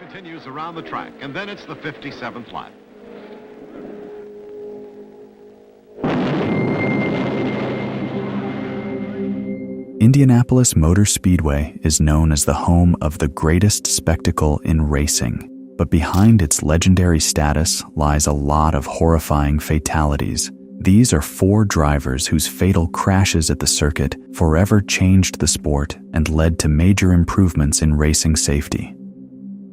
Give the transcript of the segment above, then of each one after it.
continues around the track, and then it's the 57th lap. Indianapolis Motor Speedway is known as the home of the greatest spectacle in racing, but behind its legendary status lies a lot of horrifying fatalities. These are 4 drivers whose fatal crashes at the circuit forever changed the sport and led to major improvements in racing safety.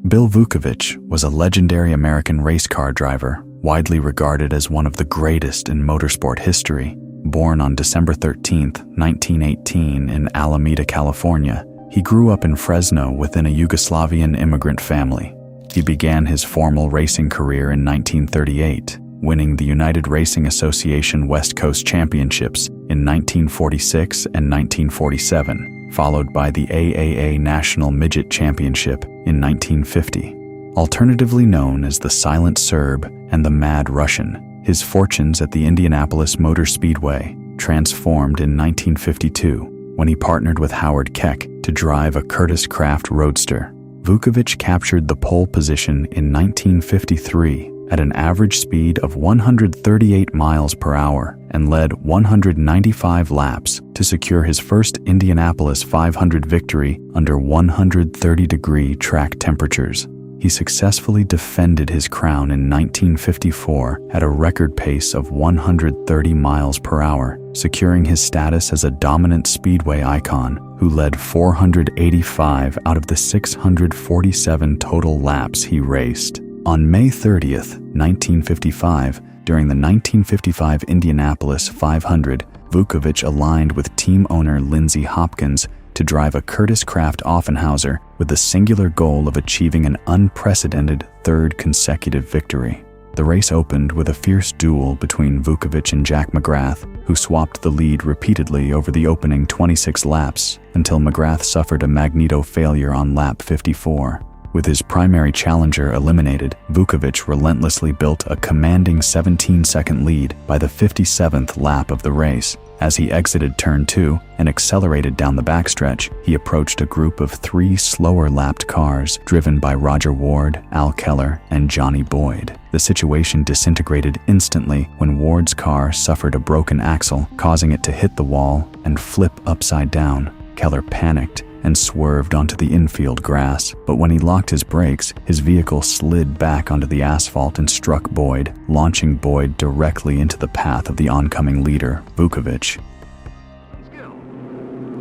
Bill Vukovich was a legendary American race car driver, widely regarded as one of the greatest in motorsport history. Born on December 13, 1918 in Alameda, California, he grew up in Fresno within a Yugoslavian immigrant family. He began his formal racing career in 1938, winning the United Racing Association West Coast Championships in 1946 and 1947, followed by the AAA National Midget Championship in 1950. Alternatively known as the Silent Serb and the Mad Russian, his fortunes at the Indianapolis Motor Speedway transformed in 1952 when he partnered with Howard Keck to drive a Curtiss Craft Roadster. Vukovich captured the pole position in 1953 at an average speed of 138 miles per hour and led 195 laps to secure his first Indianapolis 500 victory under 130-degree track temperatures. He successfully defended his crown in 1954 at a record pace of 130 miles per hour, securing his status as a dominant speedway icon who led 485 out of the 647 total laps he raced. On May 30th, 1955, during the 1955 Indianapolis 500, Vukovich aligned with team owner Lindsey Hopkins to drive a Curtiss Craft Offenhauser with the singular goal of achieving an unprecedented 3rd consecutive victory. The race opened with a fierce duel between Vukovich and Jack McGrath, who swapped the lead repeatedly over the opening 26 laps until McGrath suffered a magneto failure on lap 54. With his primary challenger eliminated, Vukovich relentlessly built a commanding 17-second lead by the 57th lap of the race. As he exited Turn 2 and accelerated down the backstretch, he approached a group of 3 slower-lapped cars driven by Roger Ward, Al Keller, and Johnny Boyd. The situation disintegrated instantly when Ward's car suffered a broken axle, causing it to hit the wall and flip upside down. Keller panicked and swerved onto the infield grass, but when he locked his brakes, his vehicle slid back onto the asphalt and struck Boyd, launching Boyd directly into the path of the oncoming leader, Vukovich.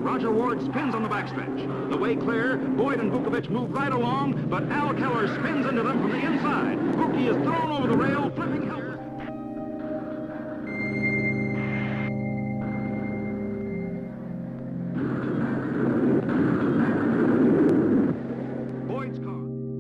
Roger Ward spins on the backstretch. The way clear, Boyd and Vukovich move right along, but Al Keller spins into them from the inside. Vuki is thrown over the rail, flipping help.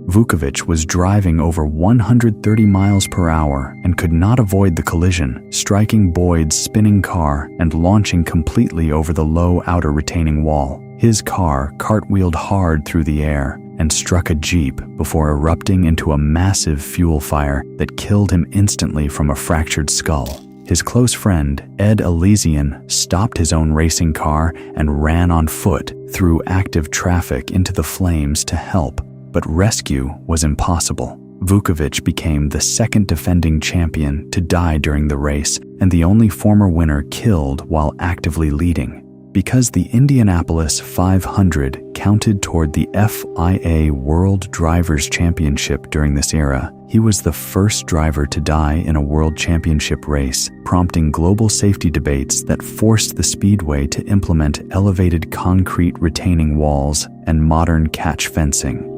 Vukovich was driving over 130 miles per hour and could not avoid the collision, striking Boyd's spinning car and launching completely over the low outer retaining wall. His car cartwheeled hard through the air and struck a Jeep before erupting into a massive fuel fire that killed him instantly from a fractured skull. His close friend, Ed Elysian, stopped his own racing car and ran on foot through active traffic into the flames to help. But rescue was impossible. Vukovich became the 2nd defending champion to die during the race and the only former winner killed while actively leading. Because the Indianapolis 500 counted toward the FIA World Drivers' Championship during this era, he was the first driver to die in a World Championship race, prompting global safety debates that forced the speedway to implement elevated concrete retaining walls and modern catch fencing.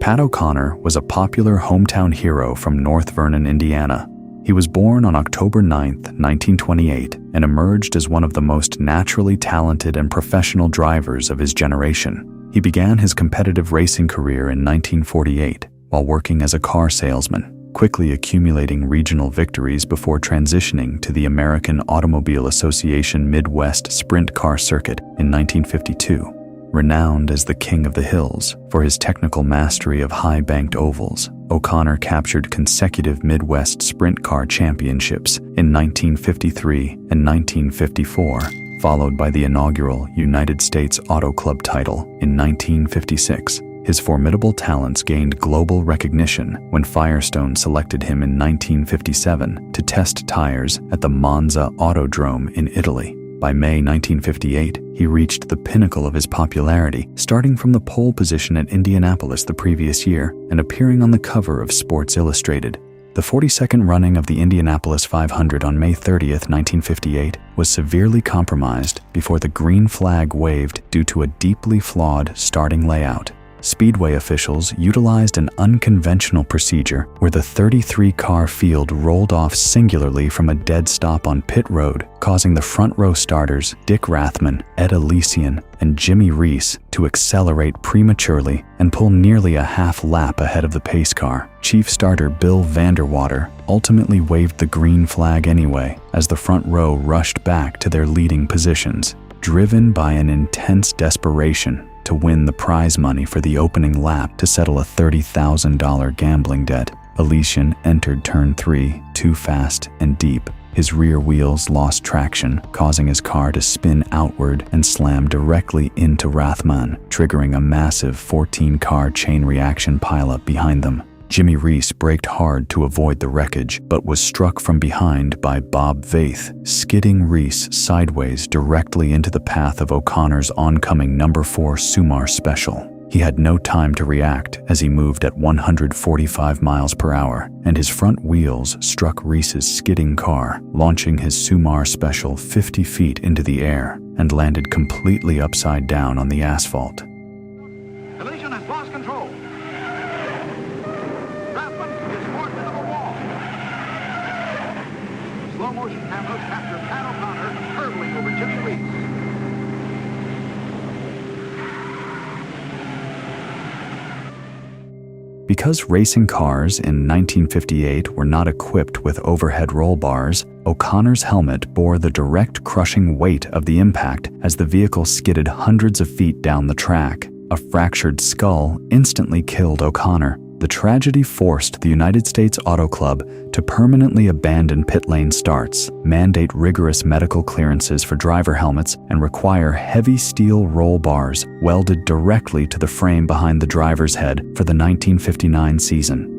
Pat O'Connor was a popular hometown hero from North Vernon, Indiana. He was born on October 9, 1928, and emerged as one of the most naturally talented and professional drivers of his generation. He began his competitive racing career in 1948 while working as a car salesman, quickly accumulating regional victories before transitioning to the American Automobile Association Midwest Sprint Car Circuit in 1952. Renowned as the King of the Hills for his technical mastery of high-banked ovals, O'Connor captured consecutive Midwest Sprint Car Championships in 1953 and 1954, followed by the inaugural United States Auto Club title in 1956. His formidable talents gained global recognition when Firestone selected him in 1957 to test tires at the Monza Autodrome in Italy. By May 1958, he reached the pinnacle of his popularity, starting from the pole position at Indianapolis the previous year and appearing on the cover of Sports Illustrated. The 42nd running of the Indianapolis 500 on May 30, 1958, was severely compromised before the green flag waved due to a deeply flawed starting layout. Speedway officials utilized an unconventional procedure where the 33-car field rolled off singularly from a dead stop on pit road, causing the front-row starters Dick Rathman, Ed Elysian, and Jimmy Reese to accelerate prematurely and pull nearly a half lap ahead of the pace car. Chief starter Bill Vanderwater ultimately waved the green flag anyway as the front row rushed back to their leading positions, driven by an intense desperation to win the prize money for the opening lap to settle a $30,000 gambling debt. Elysian entered turn 3 too fast and deep. His rear wheels lost traction, causing his car to spin outward and slam directly into Rathman, triggering a massive 14-car chain reaction pileup behind them. Jimmy Reese braked hard to avoid the wreckage, but was struck from behind by Bob Vaith, skidding Reese sideways directly into the path of O'Connor's oncoming number 4 Sumar Special. He had no time to react as he moved at 145 miles per hour, and his front wheels struck Reese's skidding car, launching his Sumar Special 50 feet into the air and landed completely upside down on the asphalt. Elysian has lost control. Rathman is forced into the wall. Slow motion cameras capture Pat O'Connor hurtling over Jimmy Reese. Because racing cars in 1958 were not equipped with overhead roll bars, O'Connor's helmet bore the direct crushing weight of the impact as the vehicle skidded hundreds of feet down the track. A fractured skull instantly killed O'Connor. The tragedy forced the United States Auto Club to permanently abandon pit lane starts, mandate rigorous medical clearances for driver helmets, and require heavy steel roll bars welded directly to the frame behind the driver's head for the 1959 season.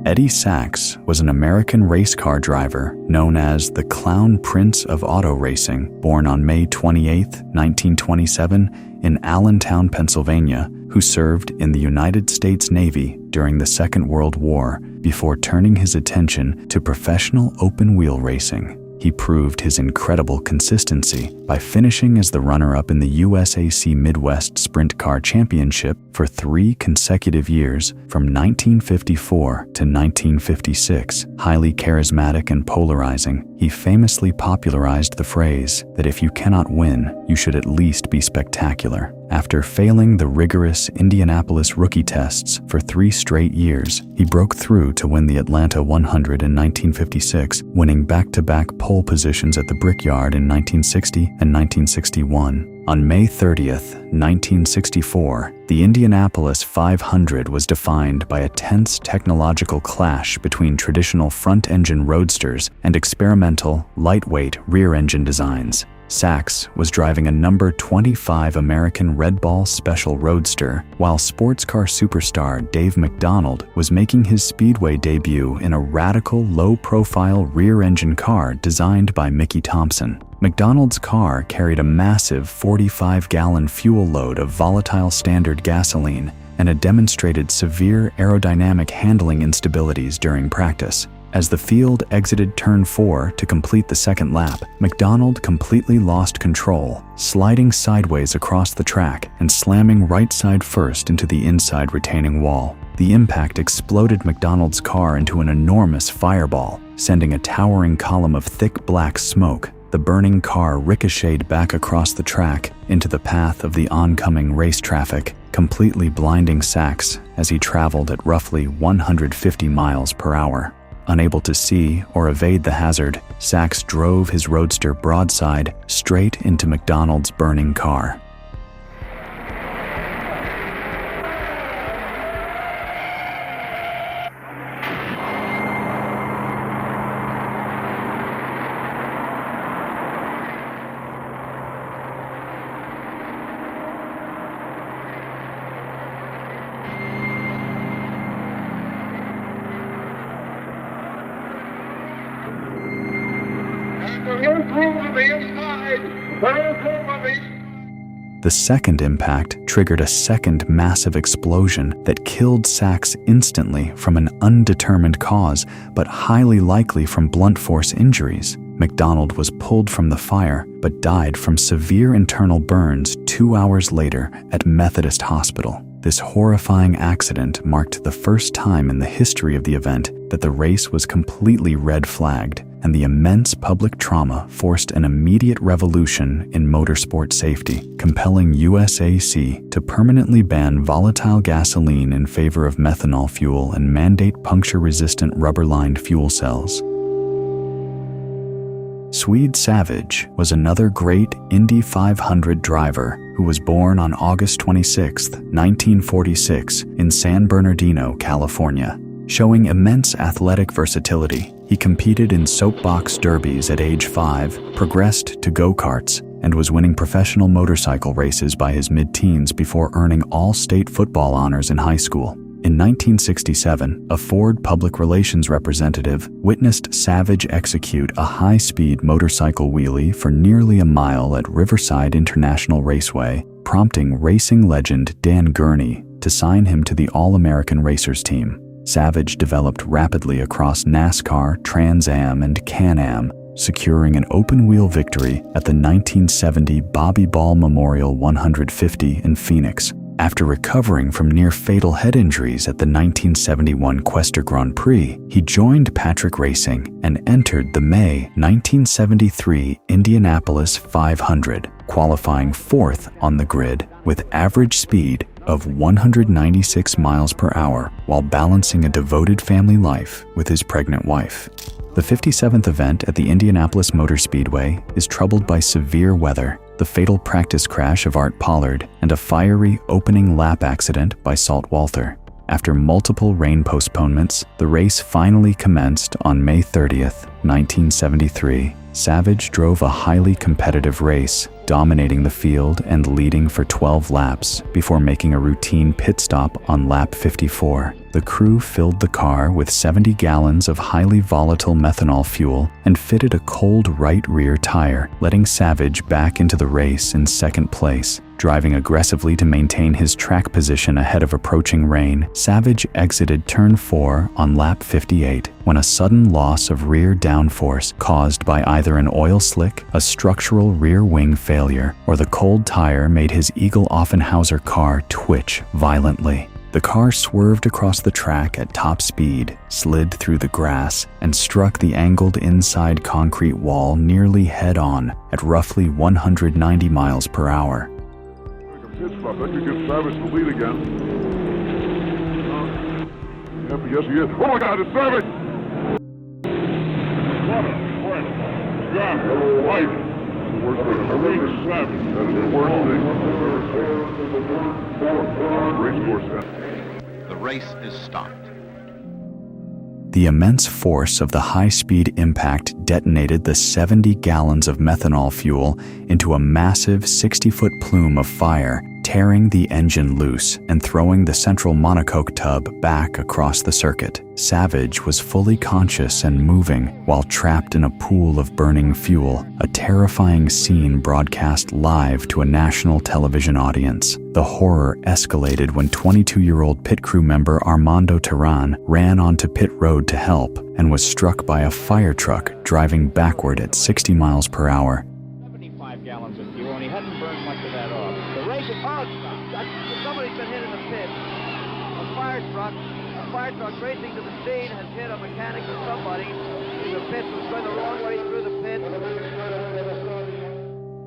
Eddie Sachs was an American race car driver known as the Clown Prince of Auto Racing, born on May 28, 1927, in Allentown, Pennsylvania, who served in the United States Navy during the Second World War before turning his attention to professional open-wheel racing. He proved his incredible consistency by finishing as the runner-up in the USAC Midwest Sprint Car Championship for 3 consecutive years from 1954 to 1956. Highly charismatic and polarizing, he famously popularized the phrase that if you cannot win, you should at least be spectacular. After failing the rigorous Indianapolis rookie tests for 3 straight years, he broke through to win the Atlanta 100 in 1956, winning back-to-back pole positions at the Brickyard in 1960 and 1961. On May 30th, 1964, the Indianapolis 500 was defined by a tense technological clash between traditional front-engine roadsters and experimental, lightweight rear-engine designs. Sachs was driving a number 25 American Red Ball Special Roadster, while sports car superstar Dave MacDonald was making his speedway debut in a radical, low-profile rear-engine car designed by Mickey Thompson. MacDonald's car carried a massive 45-gallon fuel load of volatile standard gasoline and it demonstrated severe aerodynamic handling instabilities during practice. As the field exited turn 4 to complete the second lap, MacDonald completely lost control, sliding sideways across the track and slamming right side first into the inside retaining wall. The impact exploded MacDonald's car into an enormous fireball, sending a towering column of thick black smoke. The burning car ricocheted back across the track into the path of the oncoming race traffic, completely blinding Sachs as he traveled at roughly 150 miles per hour. Unable to see or evade the hazard, Sachs drove his roadster broadside straight into MacDonald's burning car. The second impact triggered a second massive explosion that killed Sachs instantly from an undetermined cause, but highly likely from blunt force injuries. MacDonald was pulled from the fire, but died from severe internal burns 2 hours later at Methodist Hospital. This horrifying accident marked the first time in the history of the event that the race was completely red-flagged, and the immense public trauma forced an immediate revolution in motorsport safety, compelling USAC to permanently ban volatile gasoline in favor of methanol fuel and mandate puncture-resistant rubber-lined fuel cells. Swede Savage was another great Indy 500 driver who was born on August 26, 1946, in San Bernardino, California. Showing immense athletic versatility, he competed in soapbox derbies at age 5, progressed to go-karts, and was winning professional motorcycle races by his mid-teens before earning all-state football honors in high school. In 1967, a Ford public relations representative witnessed Savage execute a high-speed motorcycle wheelie for nearly a mile at Riverside International Raceway, prompting racing legend Dan Gurney to sign him to the All-American Racers team. Savage developed rapidly across NASCAR, Trans Am, and Can-Am, securing an open-wheel victory at the 1970 Bobby Ball Memorial 150 in Phoenix. After recovering from near-fatal head injuries at the 1971 Quester Grand Prix, he joined Patrick Racing and entered the May 1973 Indianapolis 500, qualifying 4th on the grid with average speed of 196 miles per hour while balancing a devoted family life with his pregnant wife. The 57th event at the Indianapolis Motor Speedway is troubled by severe weather, the fatal practice crash of Art Pollard, and a fiery opening lap accident by Salt Walther. After multiple rain postponements, the race finally commenced on May 30th, 1973. Savage drove a highly competitive race, dominating the field and leading for 12 laps before making a routine pit stop on lap 54. The crew filled the car with 70 gallons of highly volatile methanol fuel and fitted a cold right rear tire, letting Savage back into the race in second place. Driving aggressively to maintain his track position ahead of approaching rain, Savage exited turn 4 on lap 58 when a sudden loss of rear downforce caused by either an oil slick, a structural rear wing failure, or the cold tire made his Eagle Offenhauser car twitch violently. The car swerved across the track at top speed, slid through the grass, and struck the angled inside concrete wall nearly head-on at roughly 190 miles per hour. Pit stop. That could get Savage to lead again. Yes, he is. Oh my God, it's Savage! What a friend. God, life. The worst thing I've ever seen. Savage. That is the worst thing I've ever seen. The race is stopped. The immense force of the high-speed impact detonated the 70 gallons of methanol fuel into a massive 60-foot plume of fire, tearing the engine loose and throwing the central monocoque tub back across the circuit. Savage was fully conscious and moving while trapped in a pool of burning fuel, a terrifying scene broadcast live to a national television audience. The horror escalated when 22-year-old pit crew member Armando Terran ran onto pit road to help and was struck by a fire truck driving backward at 60 miles per hour. 75 gallons of fuel, and he hadn't burned much of that off. The race is out. Somebody's been hit in the pit. A fire truck racing to the scene has hit a mechanic or somebody in the pit who's going the wrong way through the pit.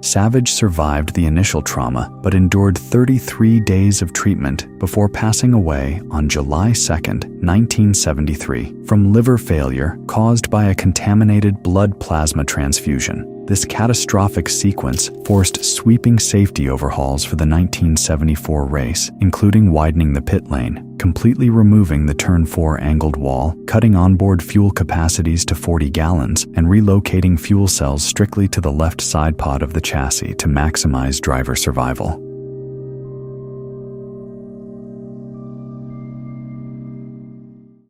Savage survived the initial trauma, but endured 33 days of treatment before passing away on July 2, 1973, from liver failure caused by a contaminated blood plasma transfusion. This catastrophic sequence forced sweeping safety overhauls for the 1974 race, including widening the pit lane, completely removing the turn 4 angled wall, cutting onboard fuel capacities to 40 gallons, and relocating fuel cells strictly to the left side pod of the chassis to maximize driver survival.